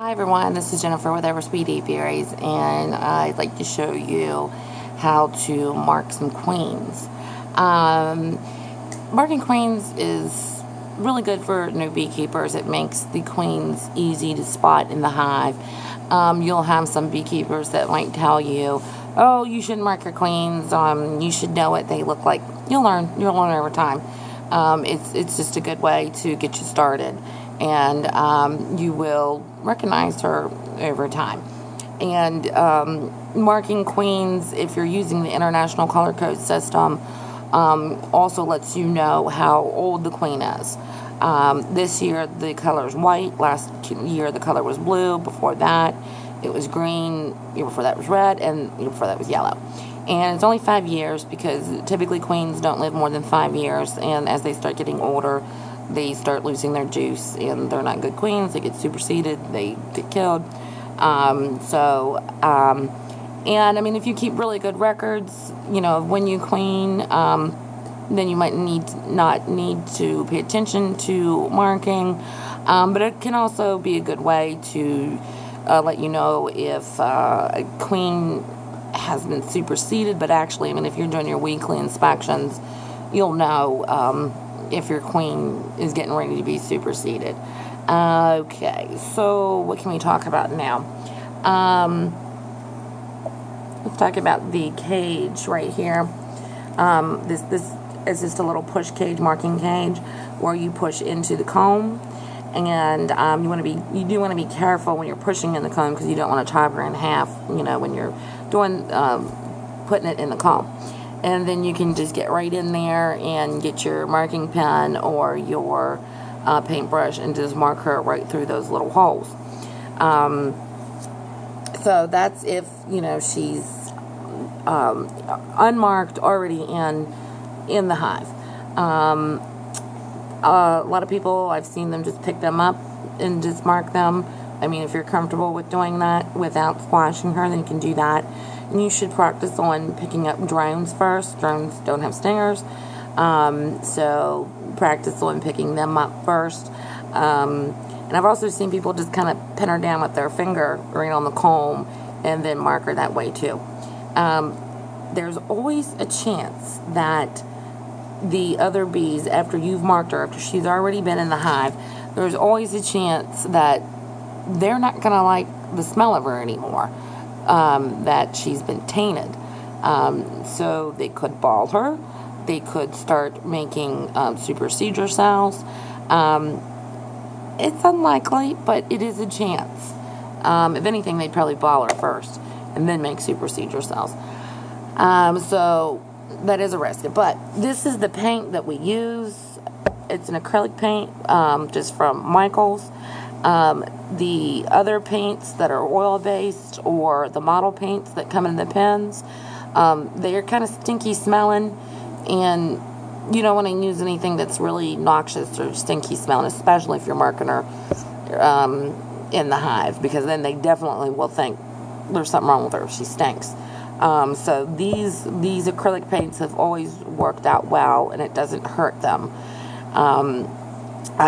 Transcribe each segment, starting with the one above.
Hi everyone, this is Jennifer with Everspeed Apiaries, and I'd like to show you how to mark some queens. Marking queens is really good for new beekeepers. It makes the queens easy to spot in the hive. You'll have some beekeepers that might tell you, oh, you shouldn't mark your queens, you should know what they look like. You'll learn over time. It's just a good way to get you started, and you will recognize her over time. And marking queens, if you're using the International Color Code System, also lets you know how old the queen is. This year the color is white. Last year the color was blue. Before that it was green. Year before that was red, and year before that was yellow. And it's only 5 years because typically queens don't live more than 5 years, and as they start getting older they start losing their juice and they're not good queens. They get superseded, they get killed. And I mean, if you keep really good records, of when you queen, then you might not need to pay attention to marking. But it can also be a good way to let you know if a queen has been superseded. But actually, I mean, if you're doing your weekly inspections, you'll know if your queen is getting ready to be superseded. Okay, so what can we talk about now? Let's talk about the cage right here. This is just a little push cage, marking cage, where you push into the comb, and you do want to be careful when you're pushing in the comb because you don't want to chop her in half. When you're doing putting it in the comb. And then you can just get right in there and get your marking pen or your paintbrush and just mark her right through those little holes. So that's if she's unmarked, already in the hive. A lot of people, I've seen them just pick them up and just mark them. I mean, if you're comfortable with doing that without squashing her, then you can do that. And you should practice on picking up drones first. Drones don't have stingers, so practice on picking them up first. And I've also seen people just kind of pin her down with their finger right on the comb and then mark her that way too. There's always a chance that the other bees, after you've marked her, after she's already been in the hive, there's always a chance that they're not going to like the smell of her anymore. That she's been tainted. So they could ball her. They could start making supersedure cells. It's unlikely, but it is a chance. If anything, they'd probably ball her first and then make supersedure cells. So that is a risk. But this is the paint that we use. It's an acrylic paint, just from Michaels. The other paints that are oil-based or the model paints that come in the pens, they are kind of stinky smelling, and you don't want to use anything that's really noxious or stinky smelling, especially if you're marking her in the hive, because then they definitely will think there's something wrong with her. She stinks. So these acrylic paints have always worked out well, and it doesn't hurt them.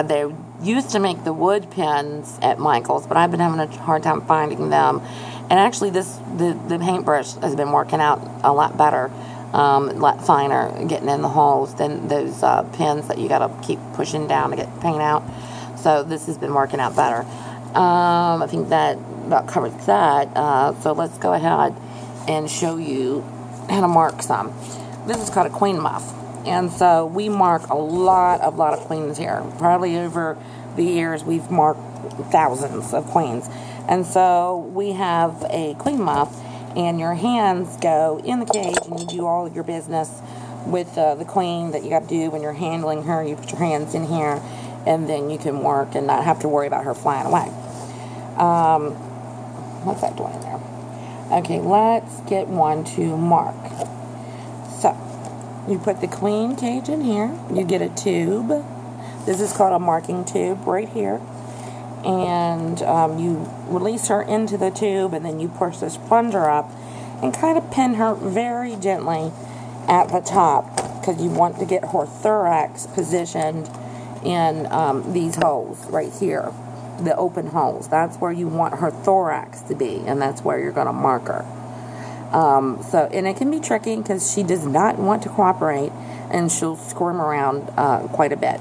They used to make the wood pens at Michaels, but I've been having a hard time finding them. And actually, the paintbrush has been working out a lot better, a lot finer, getting in the holes than those pens that you got to keep pushing down to get paint out. So this has been working out better. I think that about covers that. So let's go ahead and show you how to mark some. This is called a queen muff. And so we mark a lot of queens here. Probably over the years we've marked thousands of queens. And so we have a queen muff, and your hands go in the cage and you do all of your business with the queen that you got to do when you're handling her. You put your hands in here, and then you can work and not have to worry about her flying away. What's that doing there? Okay, let's get one to mark. So you put the queen cage in here. You get a tube. This is called a marking tube right here. And you release her into the tube, and then you push this plunger up and kind of pin her very gently at the top, because you want to get her thorax positioned in these holes right here. the open holes. That's where you want her thorax to be, and that's where you're going to mark her. And it can be tricky because she does not want to cooperate, and she'll squirm around quite a bit.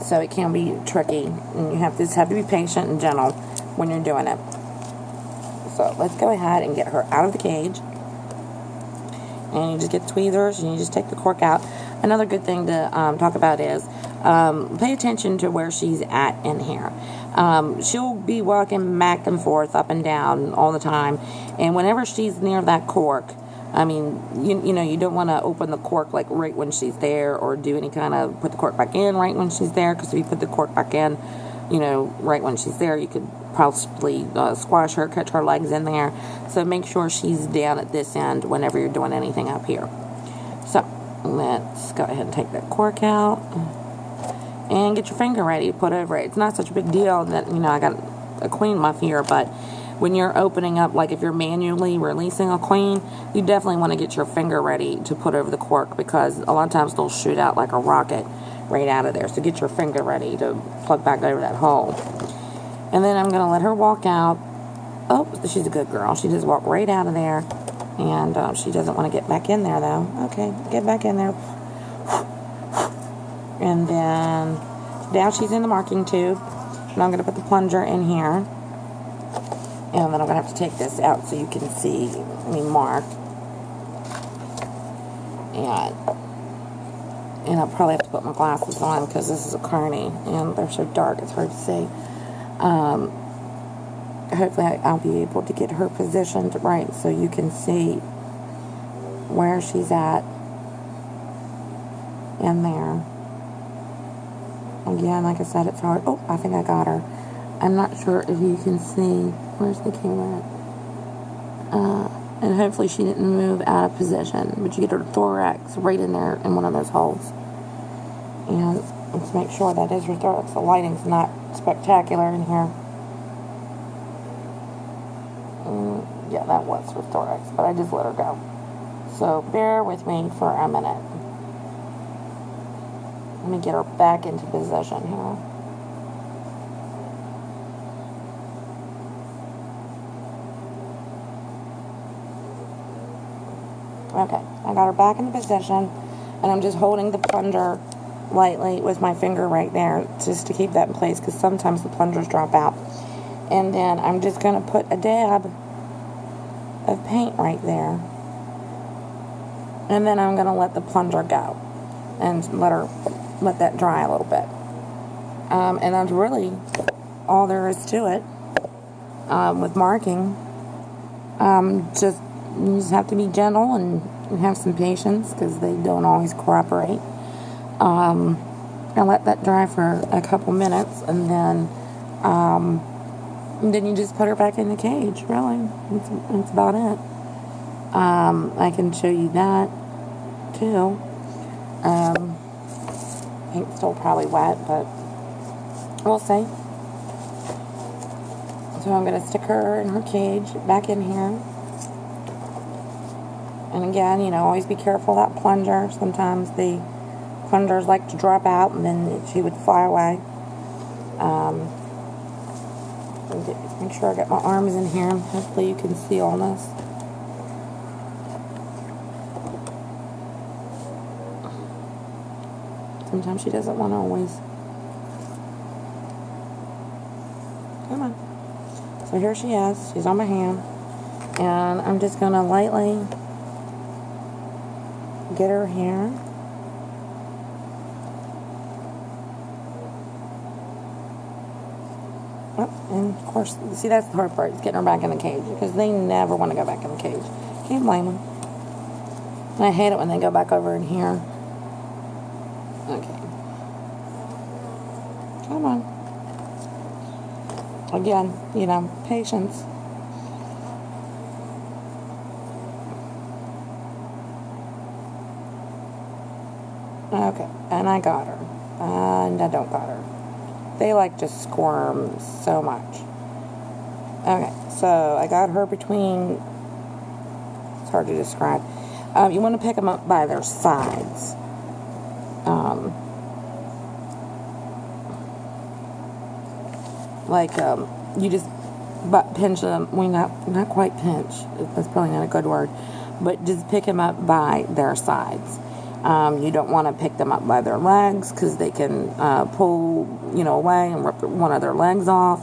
So it can be tricky, and you just have to be patient and gentle when you're doing it. So let's go ahead and get her out of the cage. And you just get the tweezers and you just take the cork out. Another good thing to talk about is pay attention to where she's at in here. She'll be walking back and forth, up and down all the time. And whenever she's near that cork, I mean, you know, you don't want to open the cork like right when she's there, or do any kind of put the cork back in right when she's there. Because if you put the cork back in, you know, right when she's there, you could possibly squash her, catch her legs in there. So make sure she's down at this end whenever you're doing anything up here. So let's go ahead and take that cork out and get your finger ready to put over it. It's not such a big deal that, you know, I got a queen muff here, but when you're opening up, like if you're manually releasing a queen, you definitely want to get your finger ready to put over the cork, because a lot of times they'll shoot out like a rocket right out of there. So get your finger ready to plug back over that hole. And then I'm going to let her walk out. Oh, she's a good girl. She just walked right out of there. And she doesn't want to get back in there, though. Okay, get back in there. And then now she's in the marking tube. And I'm going to put the plunger in here. And then I'm going to have to take this out so you can see me mark. And I'll probably have to put my glasses on because this is a carny. And they're so dark, it's hard to see. Hopefully I'll be able to get her positioned right so you can see where she's at in there. Again, like I said, it's hard. Oh, I think I got her. I'm not sure if you can see. Where's the camera? And hopefully she didn't move out of position, but you get her thorax right in there in one of those holes. And let's make sure that is her thorax. The lighting's not spectacular in here. Yeah, that was her thorax, but I just let her go. So bear with me for a minute. Let me get her back into position here. Okay, I got her back in position, and I'm just holding the plunger lightly with my finger right there just to keep that in place, because sometimes the plungers drop out. And then I'm just going to put a dab of paint right there, and then I'm going to let the plunger go and let that dry a little bit. And that's really all there is to it with marking. You just have to be gentle and have some patience, because they don't always cooperate. And let that dry for a couple minutes, and then you just put her back in the cage. Really, that's about it. I can show you that too. Paint's still probably wet, but we'll see. So I'm going to stick her in her cage back in here. And again, you know, always be careful of that plunger. Sometimes the plungers like to drop out, and then she would fly away. Make sure I got my arms in here. Hopefully you can see all this. Sometimes she doesn't want to always. Come on. So here she is. She's on my hand. And I'm just going to lightly get her here. Oh, and of course, see, that's the hard part, is getting her back in the cage, because they never want to go back in the cage. Can't blame them. And I hate it when they go back over in here. Okay. Come on. Again, you know, patience. Okay, and I got her. And I don't got her. They like to squirm so much. Okay, so I got her between, it's hard to describe. You want to pick them up by their sides. like you just pinch them. Well, not quite pinch. That's probably not a good word, but just pick them up by their sides. You don't want to pick them up by their legs because they can pull, away and rip one of their legs off.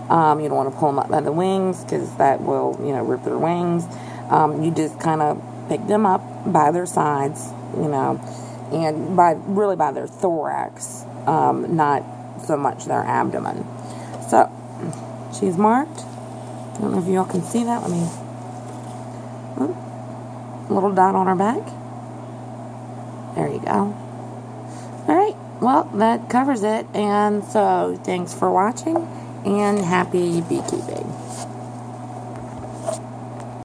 You don't want to pull them up by the wings because that will, rip their wings. You just kind of pick them up by their sides, and by their thorax, not so much their abdomen. So she's marked. I don't know if y'all can see that. Let me. Little dot on her back. There you go. Alright, well, that covers it. And so, thanks for watching, and happy beekeeping.